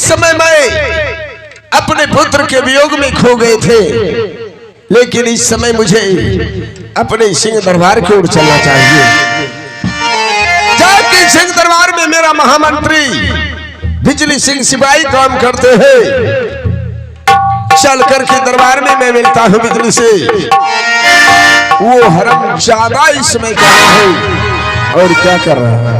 समय मैं अपने पुत्र के वियोग में खो गए थे, लेकिन इस समय मुझे अपने सिंह दरबार की ओर चलना चाहिए। जाके सिंह दरबार में मेरा महामंत्री बिजली सिंह सिपाही काम करते हैं, चल करके दरबार में मैं मिलता हूँ बिजली से। वो हरामजादा इस समय कहाँ है और क्या कर रहा है?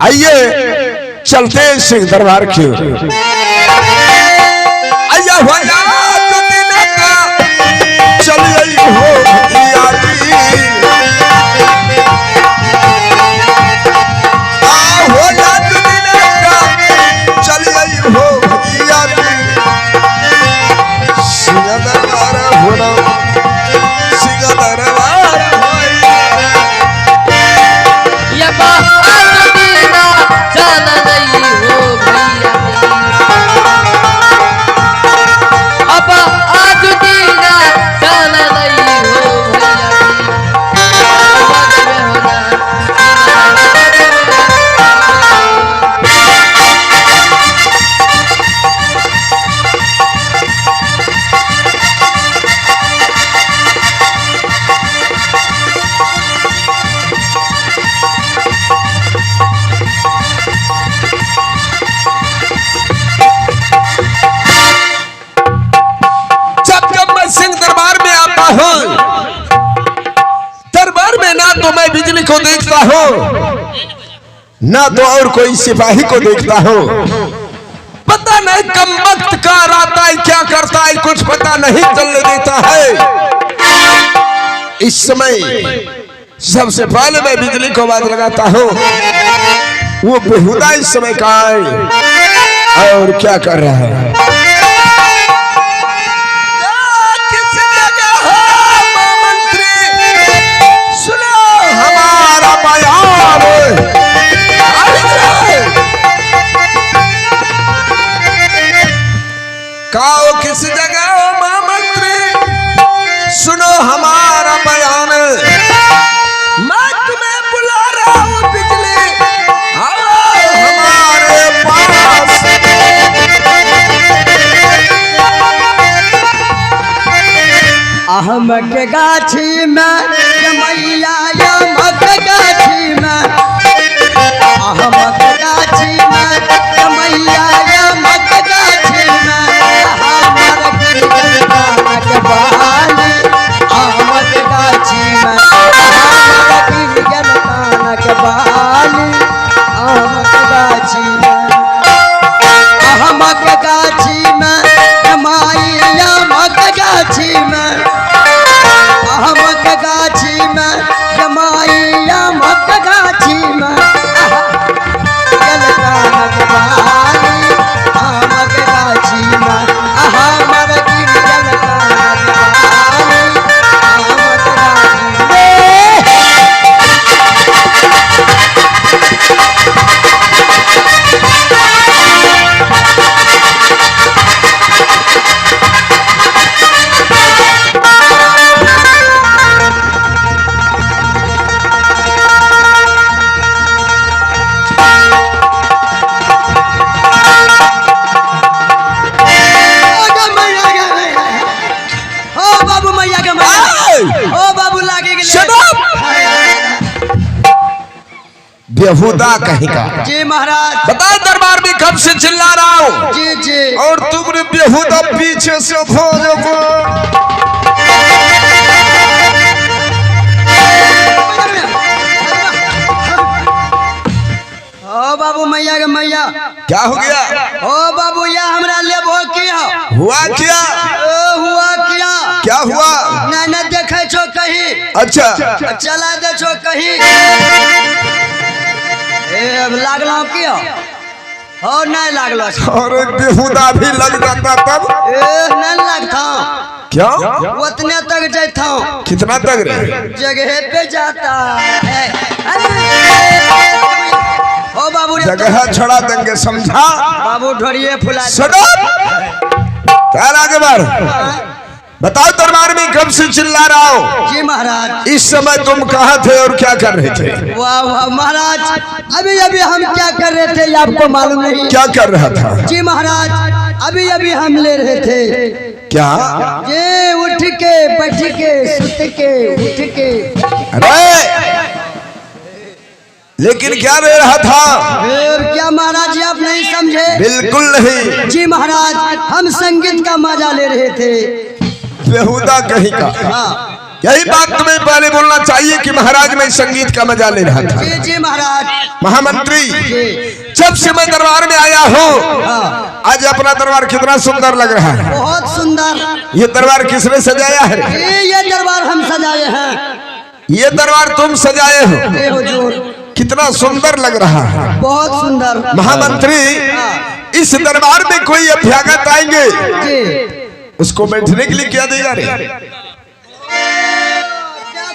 आइए चलते हैं सिंह दरबार की ओर। आइया भैया तो दिन का चल आई हो यारी, हो या तो दिन का चल आई हो यारी। सिंह दरबार होना, सिंह दरबार बिजली को देखता हूँ ना तो और कोई सिपाही को देखता हूँ। पता नहीं कम वक्त का आता है क्या करता है, कुछ पता नहीं चलने देता है। इस समय सबसे पहले मैं बिजली को बात लगाता हूँ, वो बेहुदा इस समय कहाँ है और क्या कर रहा है? काओ किस जगह हो महामंत्री, सुनो हमारा बयान। मैं तुम्हें बुला रहा हूँ बिजली, आओ हमारे पास। अहमक गाछी में मैया अहमक गाछी में, अहमक गाछी में मैया अहमक गाछी में, हमर गिरगन के बाली। अहमक गाछी में हमर गिरगन के बाली, अहमक गाछी में, अहमक गाछी में माई अहमक गाछी में, अहमक गाछी में जमाई अहमक गाछी में, गलकानक बाली। अहमक गाछी में हमर गिरगन कानक बाली, अहमक गाछी बेहुदा कहेगा। जी महाराज। बता दरबार में कब से चिल्ला रहा हूँ? जी जी। और तुमने बेहुदा पीछे से ओ बाबू मैया के मैया क्या हो गया? ओ बाबू या हमरा ले वो किया हुआ क्या? हुआ क्या? क्या हुआ? न देखे छो कहीं। अच्छा चला दे छो कहीं। अब लागलो किया और नहीं लागलो। अरे बेहुदा भी लग जाता तब? नहीं लगता। क्या? उतने तक जाता हूँ। कितना तक रे? जगह पे जाता है। ओ बाबू जगह छोड़ा देंगे समझा? बाबू ढोरिए फुला सुनो तारा के बार बताओ दरबार में कब से चिल्ला रहा हो? जी महाराज। इस समय तुम कहाँ थे और क्या कर रहे थे? वाह वाह महाराज, अभी अभी हम क्या कर रहे थे ये आपको मालूम नहीं? क्या कर रहा था? जी महाराज, अभी अभी हम ले रहे थे। क्या? ये उठ के बैठ के सुत के उठ के। अरे लेकिन क्या ले रहा था? और क्या महाराज जी आप नहीं समझे? बिल्कुल नहीं। जी महाराज, हम संगीत का मजा ले रहे थे। बेहुदा कहीं का। हाँ यही बात तुम्हें पहले बोलना चाहिए कि महाराज मैं संगीत का मजा ले रहा था। जी जी महाराज। महामंत्री, जी जब से मैं दरबार में आया हूँ, हाँ, आज अपना दरबार कितना सुंदर लग रहा है। बहुत सुंदर। ये दरबार किसने सजाया है? ये दरबार हम सजाए हैं। ये दरबार तुम सजाए हो? हे हुजूर, कितना सुंदर लग रहा है। बहुत सुंदर। महामंत्री, इस दरबार में कोई अभ्यागत आएंगे, जी उसको बैठने के लिए क्या देगा रे? क्या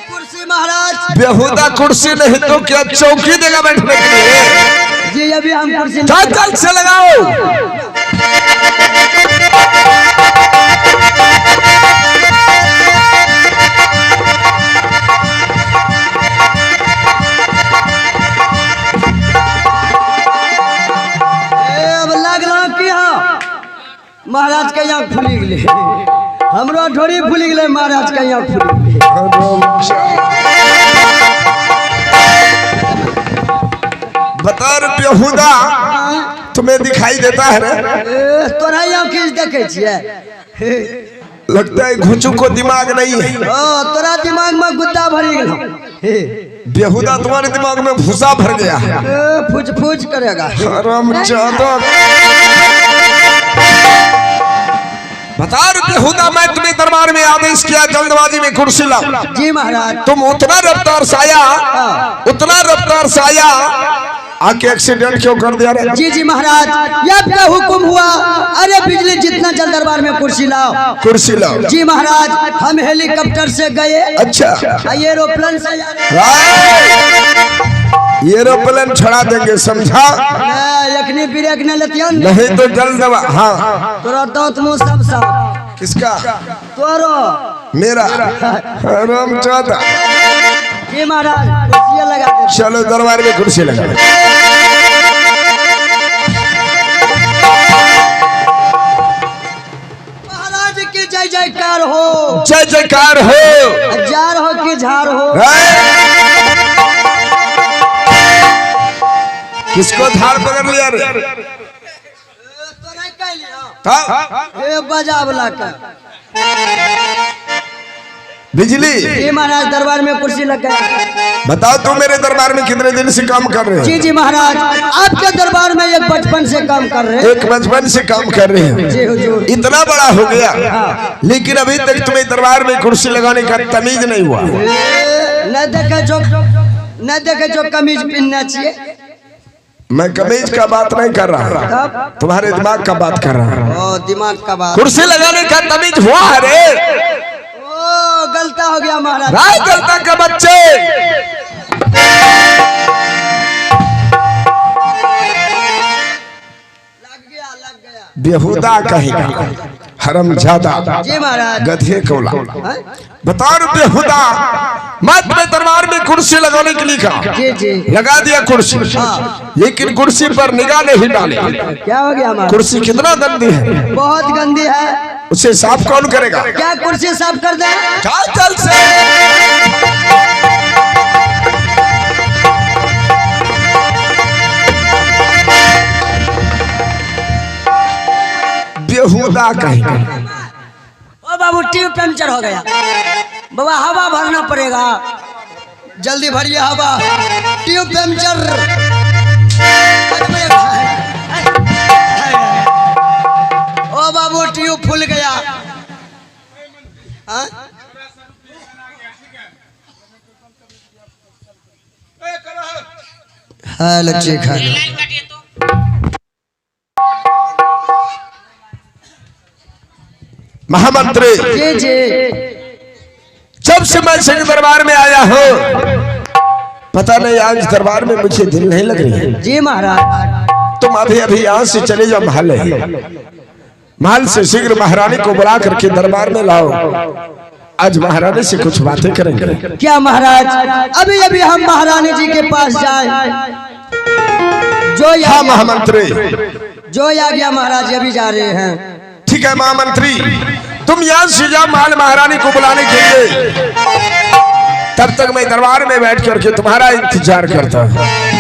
कुर्सी महाराज? बेहुदा कुर्सी नहीं तो क्या चौकी देगा बैठने के लिए? जी अभी हम कुर्सी चल चल से लगाओ। अब लगला कि हाँ महाराज के यहाँ खुली गए, हमरो ढोरी खुली गए, महाराज के यहाँ खुली गए। बता रे बेहुदा, तुम्हें दिखाई देता है रे? तोरा यहाँ किस देखे छिए? लगता है घुचू को दिमाग नहीं है। तोरा दिमाग में गुद्दा भरी गया। बेहुदा, तुम्हारे दिमाग में भूसा भर गया है। फूच फूच करेगा। बता रे बेहुदा, मैं तुम्हें दरबार में आदेश किया जल्दबाजी में कुर्सी लाओ। जी महाराज। तुम उतना रफ्तार से आया, उतना रफ्तार से आया, आके एक्सीडेंट क्यों कर दिया रे? जी जी महाराज, ये क्या हुक्म हुआ? अरे बिजली जितना जल्द दरबार में कुर्सी लाओ। कुर्सी लाओ। जी महाराज, हम हेलीकॉप्टर से गए। अच्छा, एरोप्लेन से एरोप्लेन छड़ा देंगे, समझा? यखनी ब्रेक न लेतिया नहीं तो जल्द दबा। हाँ, तोरा दांत मुंह सब साफ। किसका? तोरो। मेरा। राम चाहता। जी महाराज, कुर्सियां लगा दे। चलो दरबार में कुर्सी लगा। महाराज की जय जयकार हो। जय जयकार हो। जार हो कि झार हो। किसको धार पकड़ लिया रे? बजा वाला का बिजली। जी महाराज, दरबार में कुर्सी लग गया। बताओ तुम मेरे दरबार में कितने दिन से काम कर रहे हो? जी जी महाराज, आपके दरबार में एक बचपन से काम कर रहे हैं। एक बचपन से काम कर रहे हो? जी हुजूर। इतना बड़ा हो गया, लेकिन अभी तक तुम्हें दरबार में कुर्सी लगाने का तमीज नहीं हुआ। न देखे जो कमीज पहनना चाहिए। मैं कमीज का बात नहीं कर रहा, तुम्हारे दिमाग का बात कर रहा हूँ। दिमाग का बात। कुर्सी लगाने का तमीज हुआ है रे? गलता हो गया महाराज। राय गलता का बच्चे। लग गया। बेहुदा कहेगा, हरामजादा, जी महाराज। गधे कोला। बताओ रे बेहुदा, मैं तुम्हें दरबार में कुर्सी लगाने के लिए कहा। जी जी। लगा दिया कुर्सी, लेकिन कुर्सी पर निगाह नहीं डाली। क्या हो गया महाराज? कुर्सी कितना गंदी है। बहुत गंदी है। उसे साफ कौन करेगा? क्या कुर्सी साफ कर दे? चल से। बेहुदा कहेगा। ओ बाबू, ट्यूब पंचर हो गया। बाबा हवा भरना पड़ेगा, जल्दी भरिए हवा। Tube puncture. ओ बाबू, ट्यूब फूल गया। हेलो जी, महामंत्री जी जी। जब से मैं सिंह दरबार में आया हूँ, पता नहीं आज दरबार में मुझे दिल नहीं लग रही है। जी महाराज। तुम अभी अभी यहाँ से चले जाओ महल। महल से शीघ्र महारानी को बुला करके दरबार में लाओ। आज महारानी से कुछ बातें करेंगे। क्या महाराज, अभी अभी हम महारानी जी के पास जाए? जो हाँ महामंत्री, जो आ गया महाराज, अभी जा रहे हैं। ठीक है महामंत्री, तुम यहाँ से जाओ महल महारानी को बुलाने के लिए, तब तक मैं दरबार में बैठ करके तुम्हारा इंतजार करता हूँ।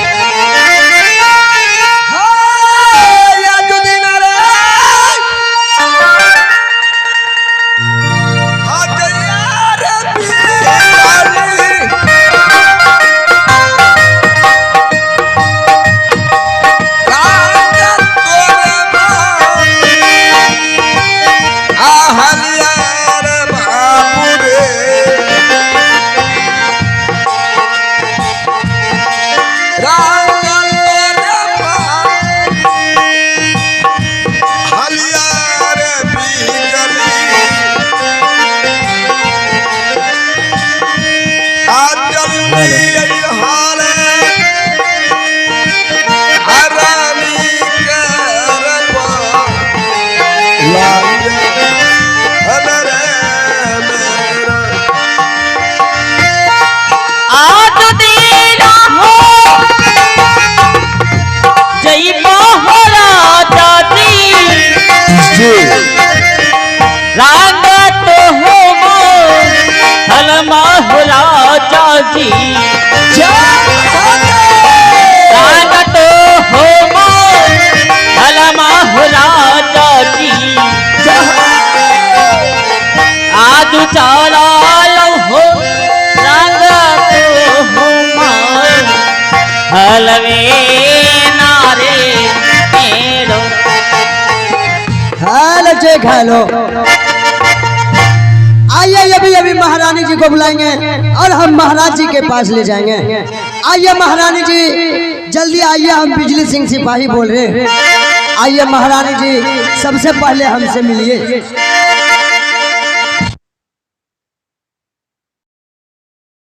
हेलो, आइए अभी अभी महारानी जी को बुलाएंगे और हम महाराज जी के पास ले जाएंगे। आइए महारानी जी, जल्दी आइए, हम बिजली सिंह सिपाही बोल रहे हैं। आइए महारानी जी, सबसे पहले हमसे मिलिए।